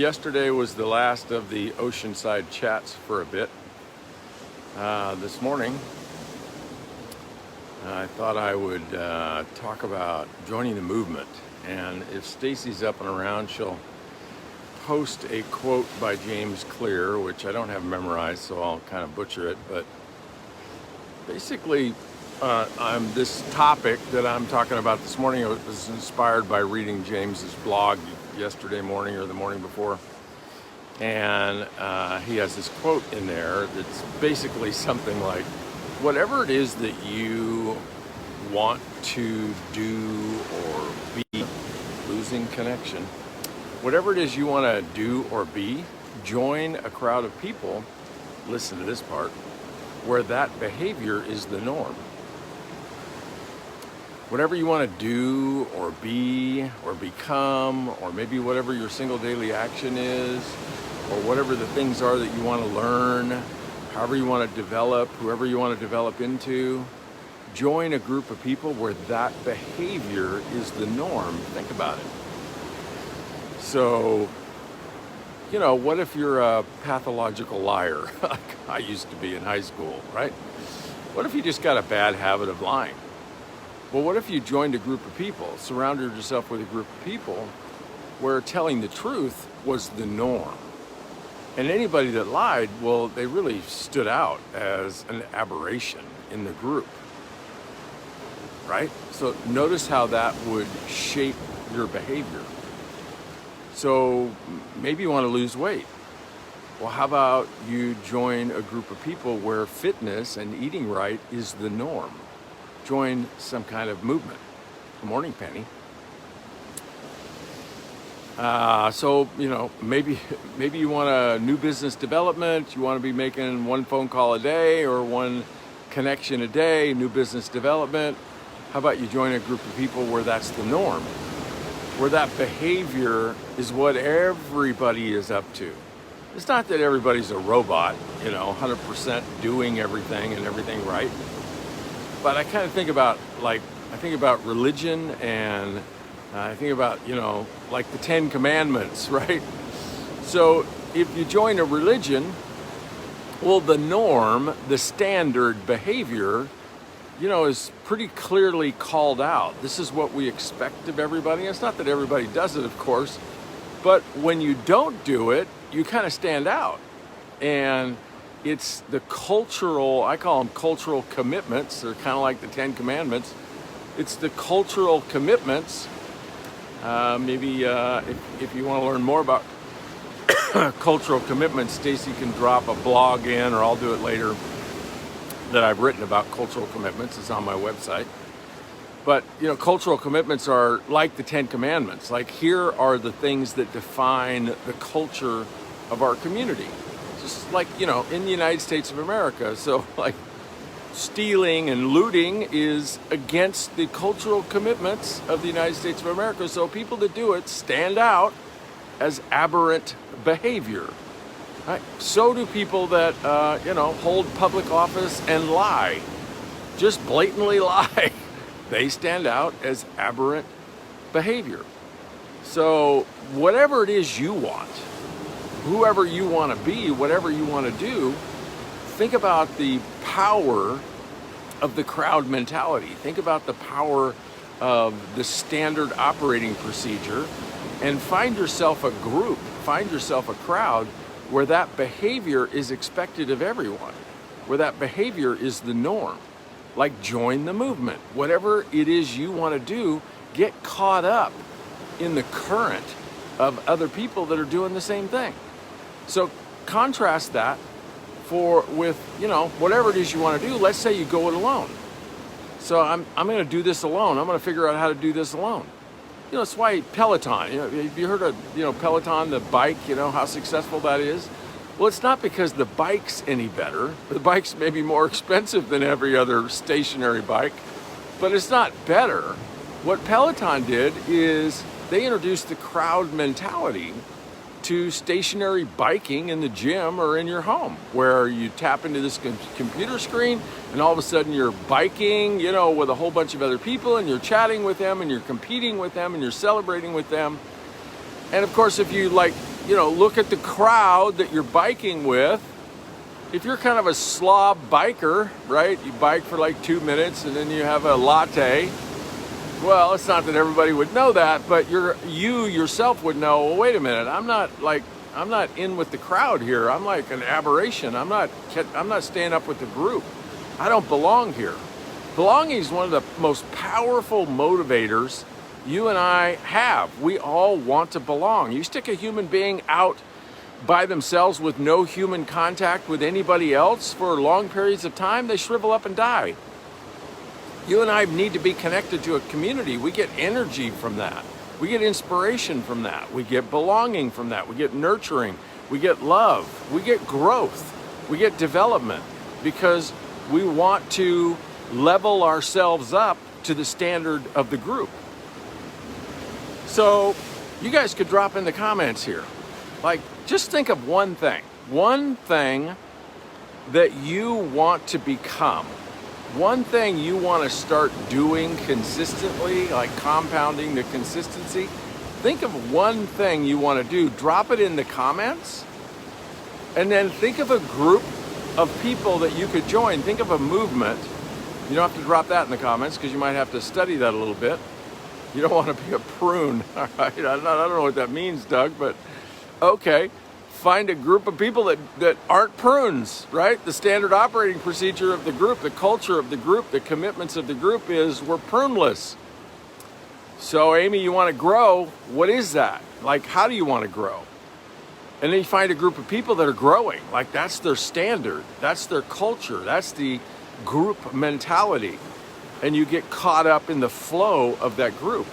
yesterday was the last of the Oceanside chats for a bit. This morning, I thought I would talk about joining the movement. And if Stacy's up and around, she'll post a quote by James Clear, which I don't have memorized, so I'll kind of butcher it. But basically, this topic that I'm talking about this morning was inspired by reading James's blog yesterday morning or the morning before. And he has this quote in there that's basically something like, whatever it is that you want to do or be, losing connection, whatever it is you want to do or be, join a crowd of people, listen to this part, where that behavior is the norm. Whatever you want to do or be or become, or maybe whatever your single daily action is, or whatever the things are that you want to learn, however you want to develop, whoever you want to develop into, join a group of people where that behavior is the norm. Think about it. So, what if you're a pathological liar, like I used to be in high school, right? What if you just got a bad habit of lying? Well, what if you joined a group of people, surrounded yourself with a group of people where telling the truth was the norm? And anybody that lied, well, they really stood out as an aberration in the group, right? So notice how that would shape your behavior. So maybe you want to lose weight. Well, how about you join a group of people where fitness and eating right is the norm? Join some kind of movement. Good morning, Penny. So maybe you want a new business development. You want to be making one phone call a day or one connection a day, new business development. How about you join a group of people where that's the norm, where that behavior is what everybody is up to. It's not that everybody's a robot, 100% doing everything and everything right. But I kind of think about religion, and I think about, like the 10 Commandments, right? So if you join a religion, well, the norm, the standard behavior, is pretty clearly called out. This is what we expect of everybody. It's not that everybody does it, of course, but when you don't do it, you kind of stand out. And it's the cultural, I call them cultural commitments. They're kind of like the 10 Commandments. It's the cultural commitments. Maybe if you want to learn more about cultural commitments, Stacy can drop a blog in, or I'll do it later, that I've written about cultural commitments. It's on my website. But, cultural commitments are like the 10 Commandments. Like, here are the things that define the culture of our community. Just like, in the United States of America. So, like, stealing and looting is against the cultural commitments of the United States of America. So people that do it stand out as aberrant behavior. Right? So do people that, hold public office and lie, just blatantly lie. They stand out as aberrant behavior. So whatever it is you want, whoever you want to be, whatever you want to do, think about the power of the crowd mentality. Think about the power of the standard operating procedure, and find yourself a group, find yourself a crowd where that behavior is expected of everyone, where that behavior is the norm. Like, join the movement. Whatever it is you want to do, get caught up in the current of other people that are doing the same thing. So contrast that with whatever it is you want to do. Let's say you go it alone. So I'm going to do this alone. I'm going to figure out how to do this alone. That's why Peloton. Have you heard of Peloton, the bike? How successful that is. Well, it's not because the bike's any better. The bike's maybe more expensive than every other stationary bike, but it's not better. What Peloton did is they introduced the crowd mentality to stationary biking in the gym or in your home, where you tap into this computer screen and all of a sudden you're biking, with a whole bunch of other people, and you're chatting with them, and you're competing with them, and you're celebrating with them. And of course, if you look at the crowd that you're biking with. If you're kind of a slob biker, right? You bike for like 2 minutes and then you have a latte. Well, it's not that everybody would know that, but you yourself would know, well, wait a minute, I'm not in with the crowd here. I'm like an aberration. I'm not staying up with the group. I don't belong here. Belonging is one of the most powerful motivators you and I have. We all want to belong. You stick a human being out by themselves with no human contact with anybody else for long periods of time, they shrivel up and die. You and I need to be connected to a community. We get energy from that. We get inspiration from that. We get belonging from that. We get nurturing. We get love. We get growth. We get development because we want to level ourselves up to the standard of the group. So you guys could drop in the comments here. Like, just think of one thing that you want to become. One thing you want to start doing consistently, like compounding the consistency. Think of one thing you want to do, drop it in the comments, and then think of a group of people that you could join. Think of a movement. You don't have to drop that in the comments because you might have to study that a little bit. You don't want to be a prune, all right? I don't know what that means, Doug, but okay. Find a group of people that aren't prunes, right? The standard operating procedure of the group, the culture of the group, the commitments of the group is we're pruneless. So Amy, you want to grow. What is that? Like, how do you want to grow? And then you find a group of people that are growing. Like, that's their standard. That's their culture. That's the group mentality. And you get caught up in the flow of that group.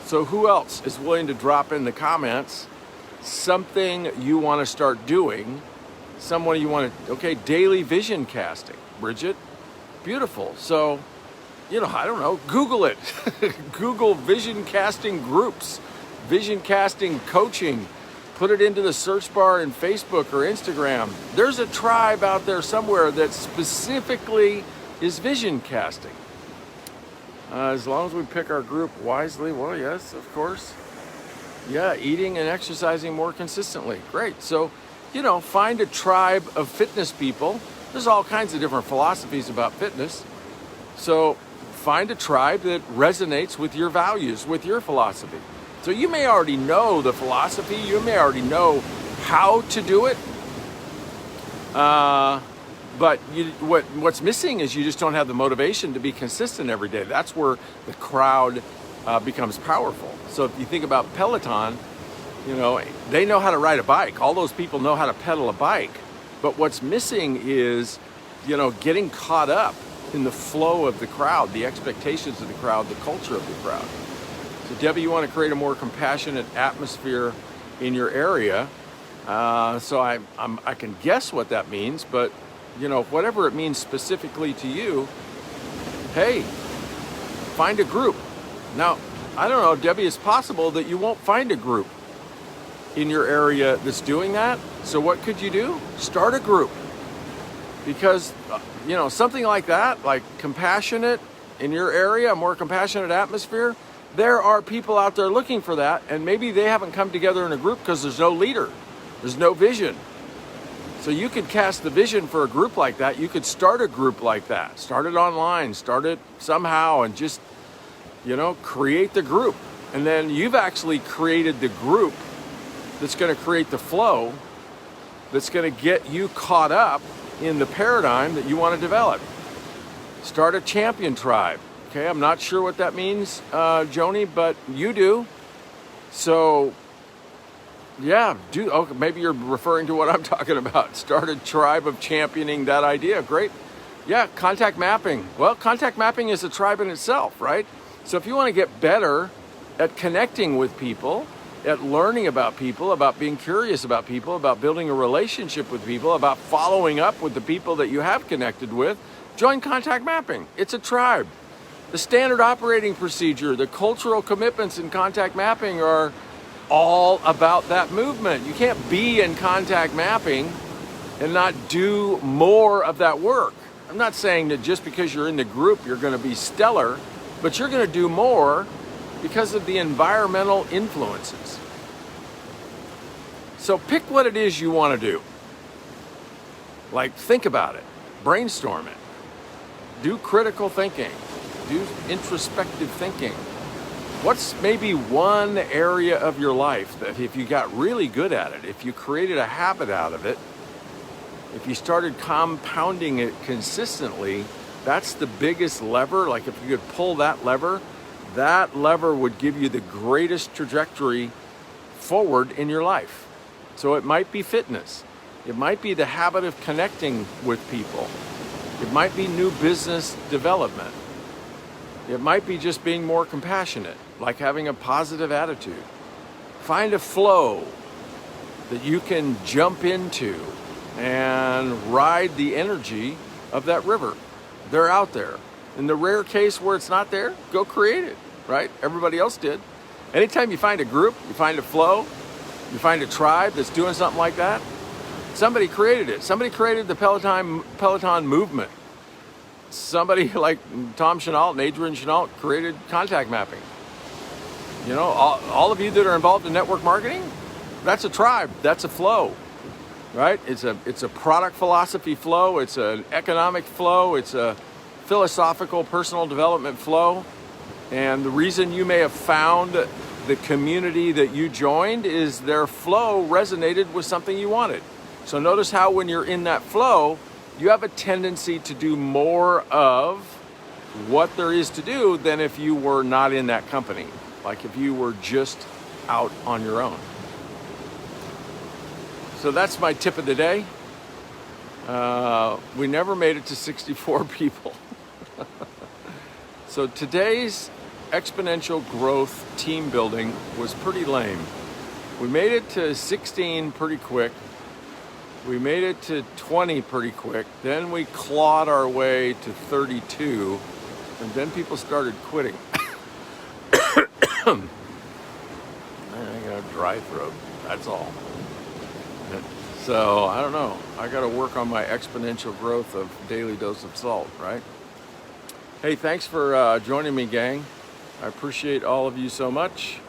So who else is willing to drop in the comments something you want to start doing, someone you want to, okay, daily vision casting. Bridget, beautiful. So, I don't know, Google it. Google vision casting groups, vision casting coaching. Put it into the search bar in Facebook or Instagram. There's a tribe out there somewhere that specifically is vision casting. As long as we pick our group wisely, well, yes, of course. Yeah, eating and exercising more consistently. Great. So, find a tribe of fitness people. There's all kinds of different philosophies about fitness. So find a tribe that resonates with your values, with your philosophy. So you may already know the philosophy. You may already know how to do it. But what's missing is you just don't have the motivation to be consistent every day. That's where the crowd becomes powerful. So if you think about Peloton, they know how to ride a bike. All those people know how to pedal a bike. But what's missing is, getting caught up in the flow of the crowd, the expectations of the crowd, the culture of the crowd. So Debbie, you want to create a more compassionate atmosphere in your area. So I can guess what that means, but whatever it means specifically to you, hey, find a group. Now, I don't know, Debbie, it's possible that you won't find a group in your area that's doing that. So what could you do? Start a group. Because, something like that, like compassionate in your area, a more compassionate atmosphere, there are people out there looking for that, and maybe they haven't come together in a group because there's no leader. There's no vision. So you could cast the vision for a group like that. You could start a group like that. Start it online, start it somehow, and just create the group. And then you've actually created the group that's going to create the flow, that's going to get you caught up in the paradigm that you want to develop. Start a champion tribe. Okay, I'm not sure what that means, Joni, but you do. So, yeah, maybe you're referring to what I'm talking about. Start a tribe of championing that idea. Great. Yeah, contact mapping. Well, contact mapping is a tribe in itself, right? So if you want to get better at connecting with people, at learning about people, about being curious about people, about building a relationship with people, about following up with the people that you have connected with, join contact mapping. It's a tribe. The standard operating procedure, the cultural commitments in contact mapping are all about that movement. You can't be in contact mapping and not do more of that work. I'm not saying that just because you're in the group, you're going to be stellar, but you're going to do more because of the environmental influences. So pick what it is you want to do. Like, think about it, brainstorm it, do critical thinking, do introspective thinking. What's maybe one area of your life that if you got really good at it, if you created a habit out of it, if you started compounding it consistently, that's the biggest lever. Like if you could pull that lever would give you the greatest trajectory forward in your life. So it might be fitness. It might be the habit of connecting with people. It might be new business development. It might be just being more compassionate, like having a positive attitude. Find a flow that you can jump into and ride the energy of that river. They're out there. In the rare case where it's not there, go create it, right? Everybody else did. Anytime you find a group, you find a flow, you find a tribe that's doing something like that, somebody created it. Somebody created the Peloton movement. Somebody like Tom Chenault and Adrian Chenault created contact mapping. You know, all of you that are involved in network marketing, that's a tribe, that's a flow, right? It's a product philosophy flow, it's an economic flow, it's a philosophical personal development flow. And the reason you may have found the community that you joined is their flow resonated with something you wanted. So notice how when you're in that flow, you have a tendency to do more of what there is to do than if you were not in that company. Like if you were just out on your own. So that's my tip of the day. We never made it to 64 people. So today's exponential growth team building was pretty lame. We made it to 16 pretty quick. We made it to 20 pretty quick. Then we clawed our way to 32, and then people started quitting. I got a dry throat, that's all. So I don't know. I got to work on my exponential growth of daily dose of salt, right? Hey, thanks for joining me, gang. I appreciate all of you so much.